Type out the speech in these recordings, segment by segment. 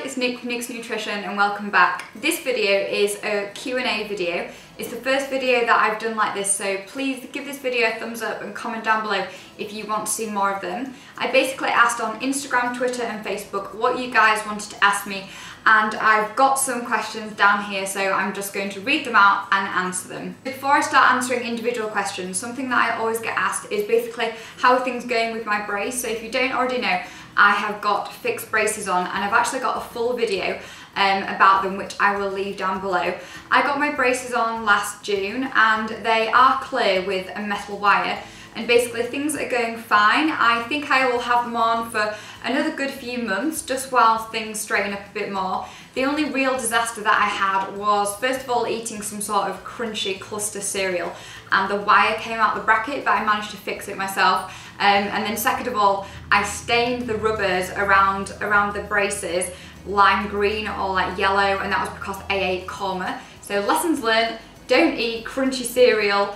it's Nick from Nick's Nutrition and welcome back. This video is a Q&A video. It's the first video that I've done like this, so please give this video a thumbs up and comment down below if you want to see more of them. I basically asked on Instagram, Twitter and Facebook what you guys wanted to ask me, and I've got some questions down here, so I'm just going to read them out and answer them. Before I start answering individual questions, something that I always get asked is basically how are things going with my brace. So if you don't already know, I have got fixed braces on, and I've actually got a full video about them, which I will leave down below. I got my braces on last June and they are clear with a metal wire, and basically things are going fine. I think I will have them on for another good few months just while things straighten up a bit more. The only real disaster that I had was, first of all, eating some sort of crunchy cluster cereal and the wire came out the bracket, but I managed to fix it myself. And then second of all, I stained the rubbers around the braces lime green or like yellow, and that was because I ate korma. So lessons learned, don't eat crunchy cereal,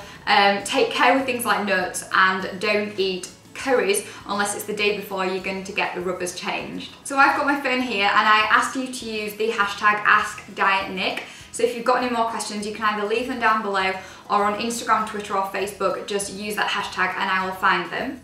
take care with things like nuts, and don't eat curries unless it's the day before you're going to get the rubbers changed. So I've got my phone here and I asked you to use the hashtag AskDietNick. So if you've got any more questions, you can either leave them down below or on Instagram, Twitter or Facebook, just use that hashtag and I will find them.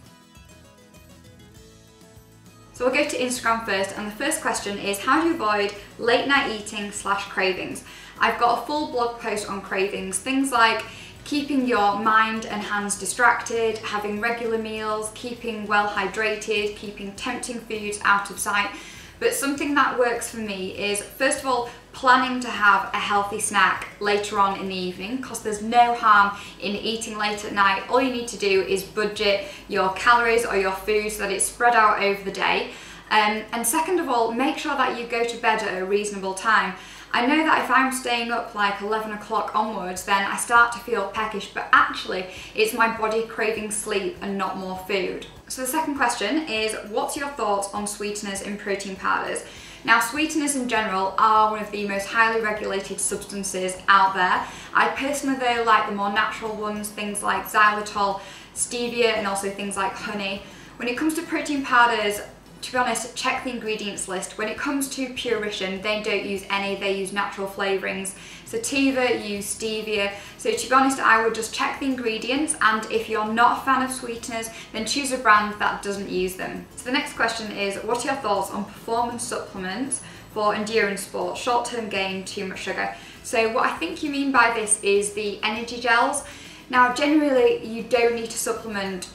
So we'll go to Instagram first, and the first question is, how do you avoid late night eating / cravings? I've got a full blog post on cravings, things like keeping your mind and hands distracted, having regular meals, keeping well hydrated, keeping tempting foods out of sight. But something that works for me is, first of all, planning to have a healthy snack later on in the evening, because there's no harm in eating late at night. All you need to do is budget your calories or your food so that it's spread out over the day. And second of all, make sure that you go to bed at a reasonable time. I know that if I'm staying up like 11 o'clock onwards, then I start to feel peckish, but actually it's my body craving sleep and not more food. So the second question is, what's your thoughts on sweeteners in protein powders? Now, sweeteners in general are one of the most highly regulated substances out there. I personally though like the more natural ones, things like xylitol, stevia and also things like honey. When it comes to protein powders, to be honest, check the ingredients list. When it comes to Purition, they don't use any, they use natural flavourings. Sativa use stevia. So to be honest, I would just check the ingredients, and if you're not a fan of sweeteners, then choose a brand that doesn't use them. So the next question is, what are your thoughts on performance supplements for endurance sport? Short-term gain, too much sugar. So what I think you mean by this is the energy gels. Now, generally, you don't need to supplement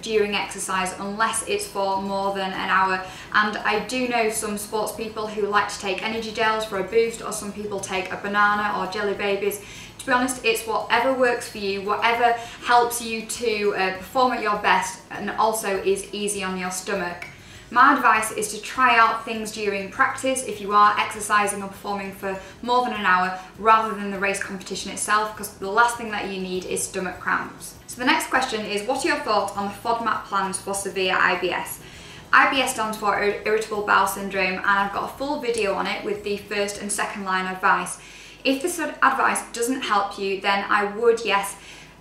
during exercise unless it's for more than an hour. And I do know some sports people who like to take energy gels for a boost, or some people take a banana or jelly babies. To be honest, it's whatever works for you, whatever helps you to perform at your best and also is easy on your stomach. My advice is to try out things during practice if you are exercising or performing for more than an hour, rather than the race competition itself, because the last thing that you need is stomach cramps. So the next question is, what are your thoughts on the FODMAP plans for severe IBS? IBS stands for irritable bowel syndrome, and I've got a full video on it with the first and second line advice. If this advice doesn't help you, then I would, yes,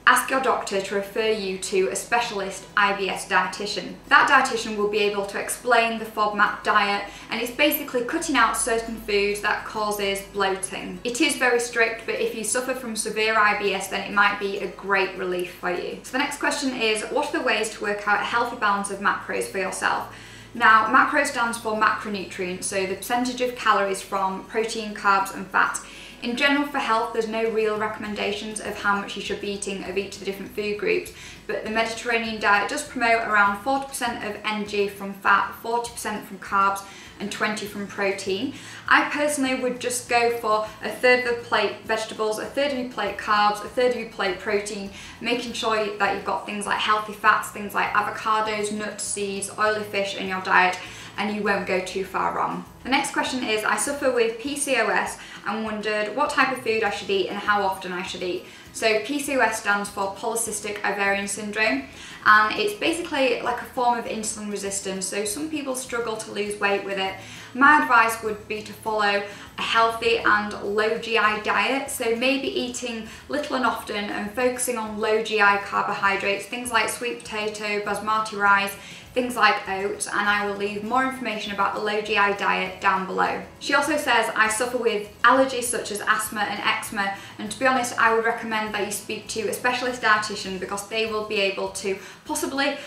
ask your doctor to refer you to a specialist IBS dietitian. That dietitian will be able to explain the FODMAP diet, and it's basically cutting out certain foods that causes bloating. It is very strict, but if you suffer from severe IBS, then it might be a great relief for you. So the next question is, what are the ways to work out a healthy balance of macros for yourself? Now, macro stands for macronutrients, so the percentage of calories from protein, carbs and fat. In general, for health, there's no real recommendations of how much you should be eating of each of the different food groups, but the Mediterranean diet does promote around 40% of energy from fat, 40% from carbs, and 20% from protein. I personally would just go for a third of a plate vegetables, a third of your plate carbs, a third of your plate protein, making sure that you've got things like healthy fats, things like avocados, nuts, seeds, oily fish in your diet, and you won't go too far wrong. The next question is, I suffer with PCOS and wondered what type of food I should eat and how often I should eat. So PCOS stands for polycystic ovarian syndrome, and it's basically like a form of insulin resistance. So some people struggle to lose weight with it. My advice would be to follow a healthy and low GI diet, so maybe eating little and often and focusing on low GI carbohydrates, things like sweet potato, basmati rice, things like oats, and I will leave more information about the low GI diet down below. She also says I suffer with allergies such as asthma and eczema, and to be honest, I would recommend that you speak to a specialist dietitian because they will be able to possibly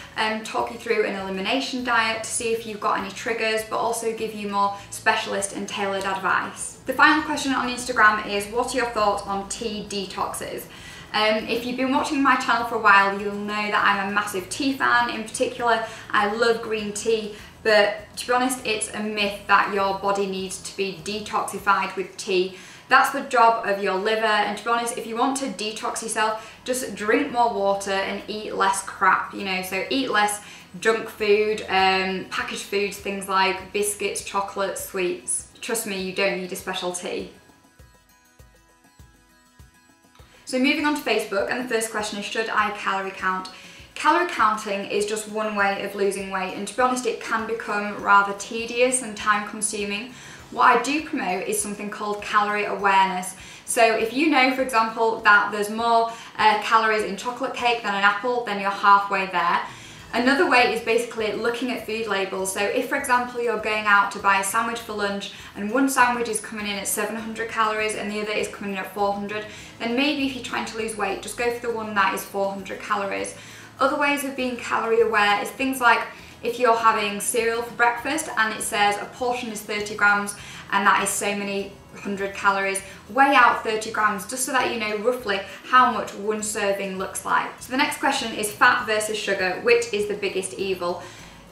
talk you through an elimination diet to see if you've got any triggers, but also give you more specialist and tailored advice. The final question on Instagram is, what are your thoughts on tea detoxes? If you've been watching my channel for a while, you'll know that I'm a massive tea fan. In particular, I love green tea, but to be honest, it's a myth that your body needs to be detoxified with tea. That's the job of your liver, and to be honest, if you want to detox yourself, just drink more water and eat less crap, you know, so eat less junk food, packaged foods, things like biscuits, chocolate, sweets. Trust me, you don't need a special tea. So moving on to Facebook, and the first question is, should I calorie count? Calorie counting is just one way of losing weight, and to be honest, it can become rather tedious and time consuming. What I do promote is something called calorie awareness. So if you know, for example, that there's more calories in chocolate cake than an apple, then you're halfway there. Another way is basically looking at food labels. So if, for example, you're going out to buy a sandwich for lunch and one sandwich is coming in at 700 calories and the other is coming in at 400, then maybe if you're trying to lose weight, just go for the one that is 400 calories. Other ways of being calorie aware is things like if you're having cereal for breakfast and it says a portion is 30 grams and that is so many 100 calories, weigh out 30 grams just so that you know roughly how much one serving looks like. So the next question is fat versus sugar, which is the biggest evil?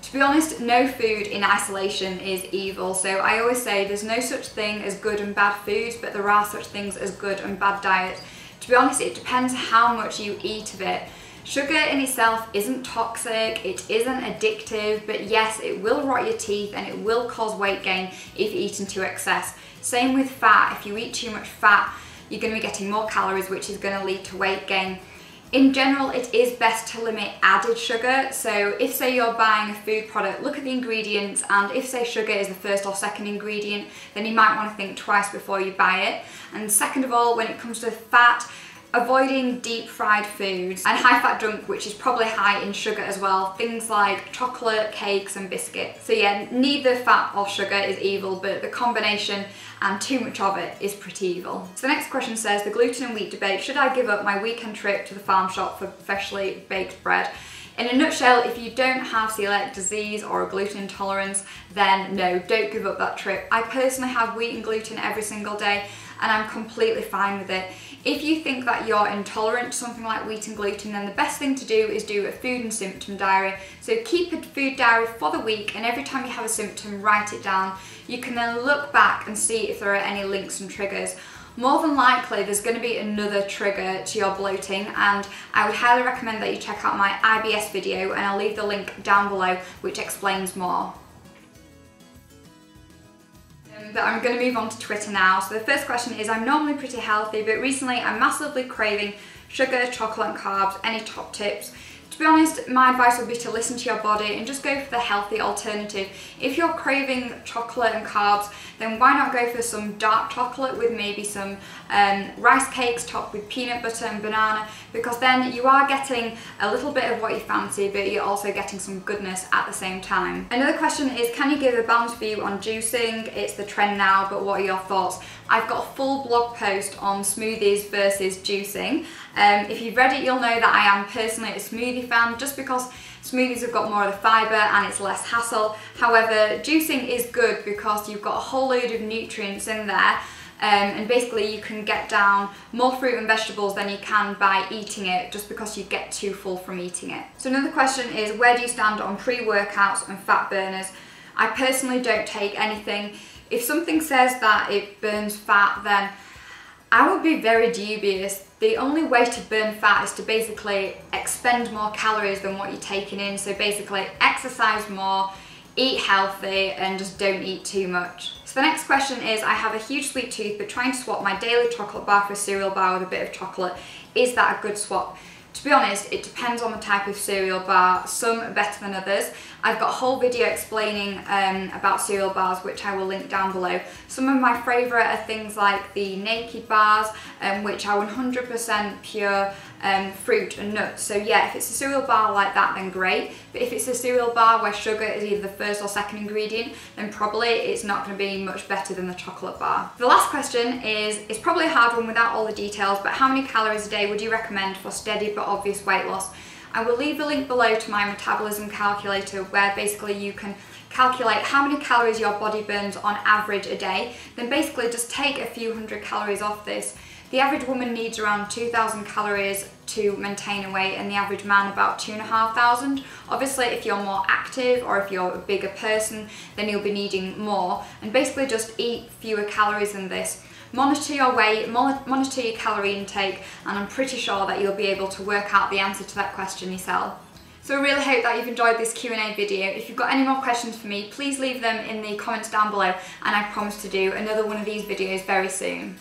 To be honest, no food in isolation is evil. So I always say there's no such thing as good and bad foods, but there are such things as good and bad diets. To be honest, it depends how much you eat of it. Sugar in itself isn't toxic, it isn't addictive, but yes, it will rot your teeth and it will cause weight gain if eaten to excess. Same with fat. If you eat too much fat, you're going to be getting more calories, which is going to lead to weight gain. In general, it is best to limit added sugar. So if, say, you're buying a food product, look at the ingredients, and if, say, sugar is the first or second ingredient, then you might want to think twice before you buy it. And second of all, when it comes to fat, avoiding deep fried foods and high fat junk, which is probably high in sugar as well, things like chocolate, cakes and biscuits. So yeah, neither fat or sugar is evil, but the combination and too much of it is pretty evil. So the next question says, the gluten and wheat debate, should I give up my weekend trip to the farm shop for freshly baked bread? In a nutshell, if you don't have celiac disease or a gluten intolerance, then no, don't give up that trip. I personally have wheat and gluten every single day and I'm completely fine with it. If you think that you're intolerant to something like wheat and gluten, then the best thing to do is do a food and symptom diary. So keep a food diary for the week, and every time you have a symptom, write it down. You can then look back and see if there are any links and triggers. More than likely, there's going to be another trigger to your bloating, and I would highly recommend that you check out my IBS video, and I'll leave the link down below which explains more. But I'm going to move on to Twitter now. So the first question is, I'm normally pretty healthy, but recently I'm massively craving sugar, chocolate and carbs. Any top tips? To be honest, my advice would be to listen to your body and just go for the healthy alternative. If you're craving chocolate and carbs, then why not go for some dark chocolate with maybe some rice cakes topped with peanut butter and banana, because then you are getting a little bit of what you fancy, but you're also getting some goodness at the same time. Another question is, can you give a balanced view on juicing? It's the trend now, but what are your thoughts? I've got a full blog post on smoothies versus juicing. If you've read it, you'll know that I am personally a smoothie fan, just because smoothies have got more of the fibre and it's less hassle. However, juicing is good because you've got a whole load of nutrients in there, and basically you can get down more fruit and vegetables than you can by eating it, just because you get too full from eating it. So another question is, where do you stand on pre-workouts and fat burners? I personally don't take anything. If something says that it burns fat, then I would be very dubious. The only way to burn fat is to basically expend more calories than what you're taking in. So basically exercise more, eat healthy, and just don't eat too much. So the next question is, I have a huge sweet tooth but trying to swap my daily chocolate bar for a cereal bar with a bit of chocolate. Is that a good swap? To be honest, it depends on the type of cereal bar. Some are better than others. I've got a whole video explaining about cereal bars, which I will link down below. Some of my favourite are things like the naked bars, which are 100% pure fruit and nuts. So yeah, if it's a cereal bar like that, then great. But if it's a cereal bar where sugar is either the first or second ingredient, then probably it's not going to be much better than the chocolate bar. The last question is, it's probably a hard one without all the details, but how many calories a day would you recommend for steady but obvious weight loss? I will leave a link below to my metabolism calculator, where basically you can calculate how many calories your body burns on average a day. Then basically just take a few hundred calories off this. The average woman needs around 2,000 calories to maintain a weight, and the average man about 2,500. Obviously, if you're more active or if you're a bigger person, then you'll be needing more. And basically just eat fewer calories than this. Monitor your weight, monitor your calorie intake, and I'm pretty sure that you'll be able to work out the answer to that question yourself. So I really hope that you've enjoyed this Q&A video. If you've got any more questions for me, please leave them in the comments down below, and I promise to do another one of these videos very soon.